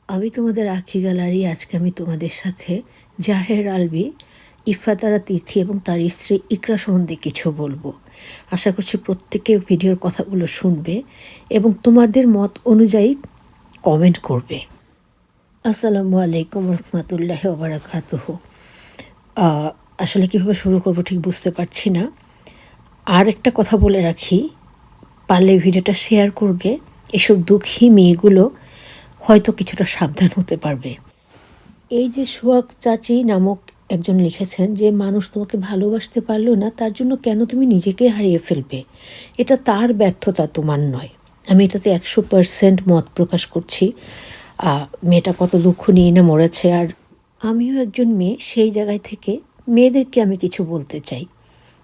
আমি তোমাদের আঁখি গ্যালারি। আজকে আমি তোমাদের সাথে জাহের আলভী, ইফাতারা তিথি এবং তার স্ত্রী ইকরা সম্বন্ধে কিছু বলবো। আশা করছি প্রত্যেকে ভিডিওর কথাগুলো শুনবে এবং তোমাদের মত অনুযায়ী কমেন্ট করবে। আসসালামু আলাইকুম রহমতুল্লাহ ওবারাকাতুহ। আসলে কীভাবে শুরু করবো ঠিক বুঝতে পারছি না। আর একটা কথা বলে রাখি, পারলে ভিডিওটা শেয়ার করবে। এসব দুঃখী মেয়েগুলো হয়তো কিছুটা সাবধান হতে পারবে। এই যে সোহাগ চাচি নামক একজন লিখেছেন যে মানুষ তোমাকে ভালোবাসতে পারলো না, তার জন্য কেন তুমি নিজেকে হারিয়ে ফেলবে? এটা তার ব্যর্থতা, তোমার নয়। আমি এটাতে 100% মত প্রকাশ করছি। মেয়েটা কত দুঃখ নিয়ে না মরেছে, আর আমিও একজন মেয়ে। সেই জায়গায় থেকে মেয়েদেরকে আমি কিছু বলতে চাই,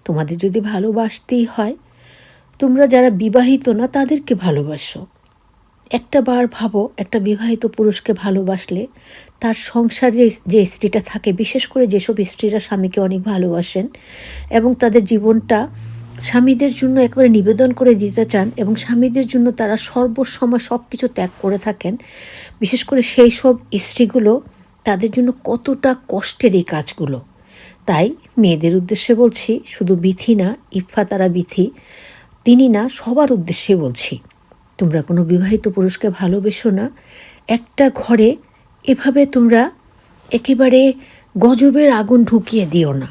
তোমাদের যদি ভালোবাসতেই হয়, তোমরা যারা বিবাহিত না তাদেরকে ভালোবাসো। একটা বার ভাবো, একটা বিবাহিত পুরুষকে ভালোবাসলে তার সংসার যে স্ত্রীটা থাকে, বিশেষ করে যেসব স্ত্রীরা স্বামীকে অনেক ভালোবাসেন এবং তাদের জীবনটা স্বামীদের জন্য একবারে নিবেদন করে দিতে চান এবং স্বামীদের জন্য তারা সর্বসময় সব কিছু ত্যাগ করে থাকেন, বিশেষ করে সেই সব স্ত্রীগুলো, তাদের জন্য কতটা কষ্টের এই কাজগুলো। তাই মেয়েদের উদ্দেশ্যে বলছি, শুধু বিথি না, ইফাতারা বিথি তিনি না, সবার উদ্দেশ্যে বলছি, তোমরা কোনো বিবাহিত পুরুষকে ভালোবেসো না। একটা ঘরে এভাবে তোমরা একেবারে গজবের আগুন ঢুকিয়ে দিও না।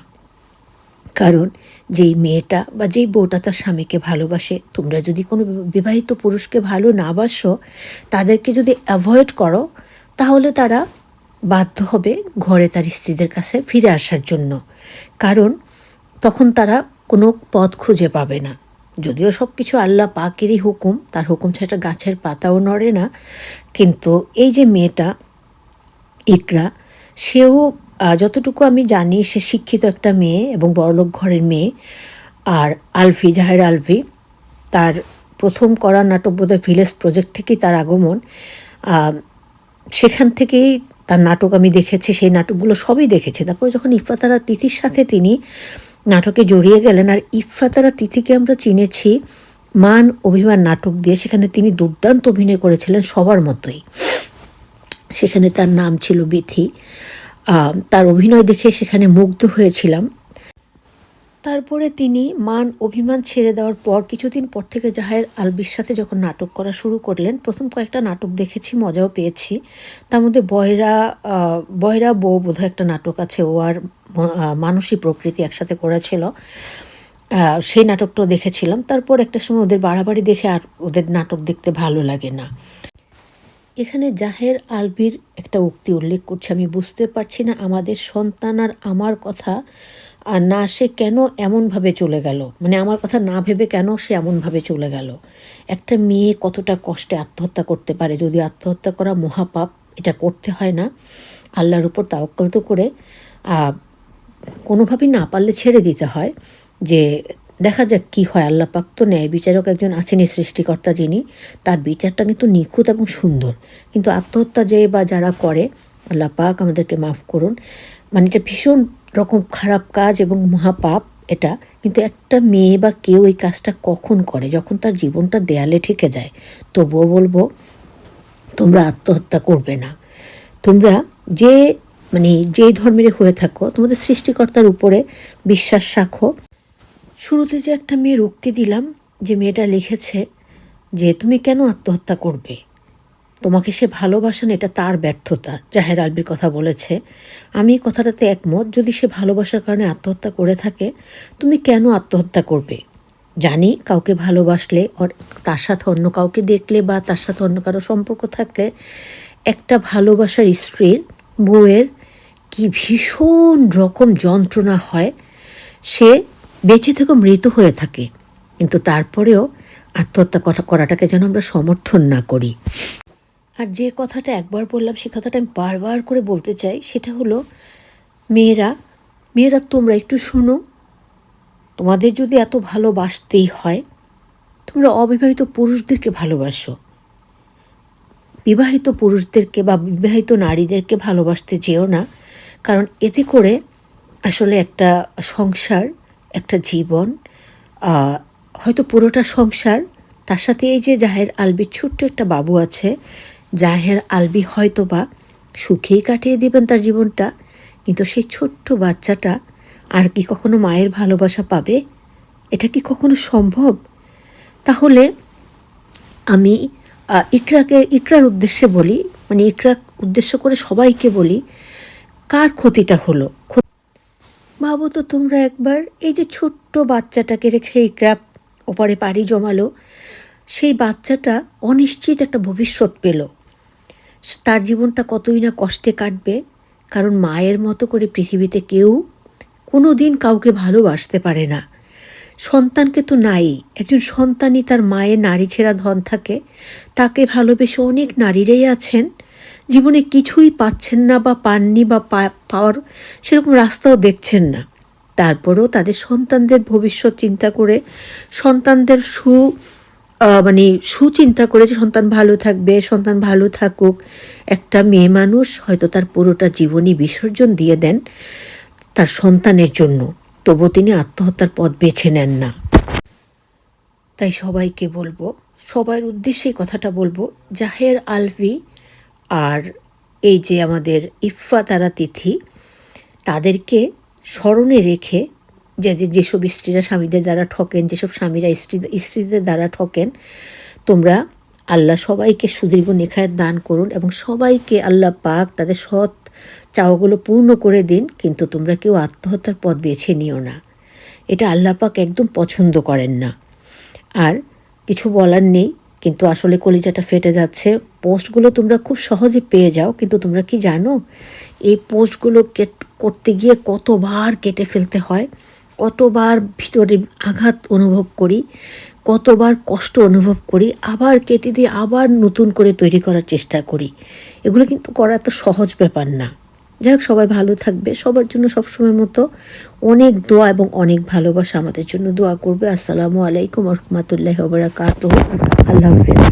কারণ যেই মেয়েটা বা যেই বউটা তার স্বামীকে ভালোবাসে, তোমরা যদি কোনো বিবাহিত পুরুষকে ভালো না বাসো, তাদেরকে যদি অ্যাভয়েড করো, তাহলে তারা বাধ্য হবে ঘরে তার স্ত্রীদের কাছে ফিরে আসার জন্য। কারণ তখন তারা কোনো পথ খুঁজে পাবে না। যদিও সব কিছু আল্লাহ পাকেরই হুকুম, তার হুকুম ছাড়া গাছের পাতাও নড়ে না। কিন্তু এই যে মেয়েটা ইকরা, সেও যতটুকু আমি জানি, সে শিক্ষিত একটা মেয়ে এবং বড়লোক ঘরের মেয়ে। আর আলভী, জাহের আলভী, তার প্রথম করা নাটক বোধহয় ভিলেজ প্রজেক্ট থেকেই তার আগমন। সেখান থেকেই তার নাটক আমি দেখেছি, সেই নাটকগুলো সবই দেখেছি। তারপরে যখন ইফাতারা তিথির সাথে তিনি নাটকে জড়িয়ে গেলেন, আর ইফাতারা তিথিকে আমরা চিনেছি মান অভিমান নাটক দিয়ে, সেখানে তিনি দুর্দান্ত অভিনয় করেছিলেন সবার মতোই। সেখানে তার নাম ছিল বিথি। তার অভিনয় দেখে সেখানে মুগ্ধ হয়েছিলাম। তারপরে তিনি মান অভিমান ছেড়ে দেওয়ার পর কিছুদিন পর থেকে জাহের আলভীর সাথে যখন নাটক করা শুরু করলেন, প্রথম কয়েকটা নাটক দেখেছি, মজাও পেয়েছি। তার মধ্যে বয়রা বউ বোধহয় একটা নাটক আছে, ও আর মানসী প্রকৃতি একসাথে করেছিল, সেই নাটকটাও দেখেছিলাম। তারপর একটা সময় ওদের বাড়াবাড়ি দেখে আর ওদের নাটক দেখতে ভালো লাগে না। এখানে জাহের আলভীর একটা উক্তি উল্লেখ করছে, আমি বুঝতে পারছি না আমাদের সন্তান আর আমার কথা আর না, সে কেন এমনভাবে চলে গেল, মানে আমার কথা না ভেবে কেন সে এমনভাবে চলে গেল। একটা মেয়ে কতটা কষ্টে আত্মহত্যা করতে পারে, যদি আত্মহত্যা করা মহাপাপ, এটা করতে হয় না। আল্লাহর উপর তাওয়াক্কুল তো করে কোনোভাবেই না পারলে ছেড়ে দিতে হয়, যে দেখা যাক কী হয়। আল্লাহ পাক তো ন্যায় বিচারক একজন আছেনই, সৃষ্টিকর্তা যিনি, তার বিচারটা কিন্তু নিখুঁত এবং সুন্দর। কিন্তু আত্মহত্যা যে বা যারা করে, আল্লাহ পাক আমাদেরকে মাফ করুন, মানে এটা ভীষণ রকম খারাপ কাজ এবং মহাপাপ এটা। কিন্তু একটা মেয়ে বা কেউ এই কাজটা কখন করে? যখন তার জীবনটা দেয়ালে ঠেকে যায়। তবুও বলবো, তোমরা আত্মহত্যা করবে না। তোমরা যেই ধর্মের হয়ে থাকো, তোমাদের সৃষ্টিকর্তার উপরে বিশ্বাস রাখো। শুরুতে যে একটা মেয়ের উক্তি দিলাম, যে মেয়েটা লিখেছে যে তুমি কেন আত্মহত্যা করবে, তোমাকে সে ভালোবাসেন, এটা তার ব্যর্থতা। জাহের আলভীর কথা বলেছে, আমি কথাটাতে একমত। যদি সে ভালোবাসার কারণে আত্মহত্যা করে থাকে, তুমি কেন আত্মহত্যা করবে? জানি কাউকে ভালোবাসলে, তার সাথে অন্য কাউকে দেখলে বা তার সাথে অন্য কারো সম্পর্ক থাকলে, একটা ভালোবাসার স্ত্রীর, বউয়ের কি ভীষণ রকম যন্ত্রণা হয়। সে বেঁচে থেকে মৃত হয়ে থাকে, কিন্তু তারপরেও আত্মহত্যা করাটাকে যেন আমরা সমর্থন না করি। আর যে কথাটা একবার বললাম, সে কথাটা আমি বারবার করে বলতে চাই, সেটা হলো মেয়েরা তোমরা একটু শোনো। তোমাদের যদি এত ভালোবাসতেই হয়, তোমরা অবিবাহিত পুরুষদেরকে ভালোবাসো। বিবাহিত পুরুষদেরকে বা বিবাহিত নারীদেরকে ভালোবাসতে যেও না। কারণ এতে করে আসলে একটা সংসার, একটা জীবন, হয়তো পুরোটা সংসার, তার সাথে এই যে জাহের আলভীর ছোট্ট একটা বাবু আছে, জাহের আলবি হয়তো বা সুখেই কাটিয়ে দেবেন তার জীবনটা, কিন্তু সেই ছোট্ট বাচ্চাটা আর কি কখনো মায়ের ভালোবাসা পাবে? এটা কি কখনো সম্ভব? তাহলে আমি ইকরার উদ্দেশ্যে বলি, মানে ইকরা উদ্দেশ্য করে সবাইকে বলি, কার ক্ষতিটা হলো? ভাবো তো তোমরা একবার, এই যে ছোট্ট বাচ্চাটাকে রেখে ইকরা ওপারে পাড়ি জমালো, সেই বাচ্চাটা অনিশ্চিত একটা ভবিষ্যৎ পেল। তার জীবনটা কতই না কষ্টে কাটবে, কারণ মায়ের মতো করে পৃথিবীতে কেউ কোনো দিন কাউকে ভালোবাসতে পারে না। সন্তানকে তো নাই, একজন সন্তানই তার মায়ের নারী ছেঁড়া ধন থাকে, তাকে ভালোবেসে অনেক নারীরাই আছেন জীবনে কিছুই পাচ্ছেন না বা পাননি বা পাওয়ার সেরকম রাস্তাও দেখছেন না, তারপরেও তাদের সন্তানদের ভবিষ্যৎ চিন্তা করে, সন্তানদের সুচিন্তা করে যে সন্তান ভালো থাকবে, সন্তান ভালো থাকুক। একটা মেয়ে মানুষ হয়তো তার পুরোটা জীবনই বিসর্জন দিয়ে দেন তার সন্তানের জন্য, তবু তিনি আত্মহত্যার পথ বেছে নেন না। তাই সবাইকে বলবো, সবার উদ্দেশ্যে কথাটা বলবো, জাহের আলভি আর এই যে আমাদের ইফফাতারা তিথি, তাদেরকে স্মরণে রেখে, যেসব স্ত্রীরা স্বামীদের দ্বারা ঠকেন, যেসব স্বামীরা স্ত্রীদের দ্বারা ঠকেন, তোমরা আল্লাহ সবাইকে সুদীর্ঘ নেখায়েত দান করুন এবং সবাইকে আল্লাহ পাক তাদের সৎ চাওয়াগুলো পূর্ণ করে দিন, কিন্তু তোমরা কেউ আত্মহত্যার পথ বেছে নিও না। এটা আল্লাহ পাক একদম পছন্দ করেন না। আর কিছু বলার নেই, কিন্তু আসলে কলিজাটা ফেটে যাচ্ছে। পোস্টগুলো তোমরা খুব সহজে পেয়ে যাও, কিন্তু তোমরা কি জানো এই পোস্টগুলো করতে গিয়ে কতবার কেটে ফেলতে হয়, কতবার ভিতরে আঘাত অনুভব করি, কতবার কষ্ট অনুভব করি, আবার কেটে দিয়ে আবার নতুন করে তৈরি করার চেষ্টা করি। এগুলো কিন্তু করা এত সহজ ব্যাপার না। যাই হোক, সবাই ভালো থাকবে, সবার জন্য সবসময় মতো অনেক দোয়া এবং অনেক ভালোবাসা আমাদের জন্য দোয়া করবে। আসসালামু আলাইকুম ওয়া রাহমাতুল্লাহি ওয়া বারাকাতুহু। আল্লাহ হাফেজ।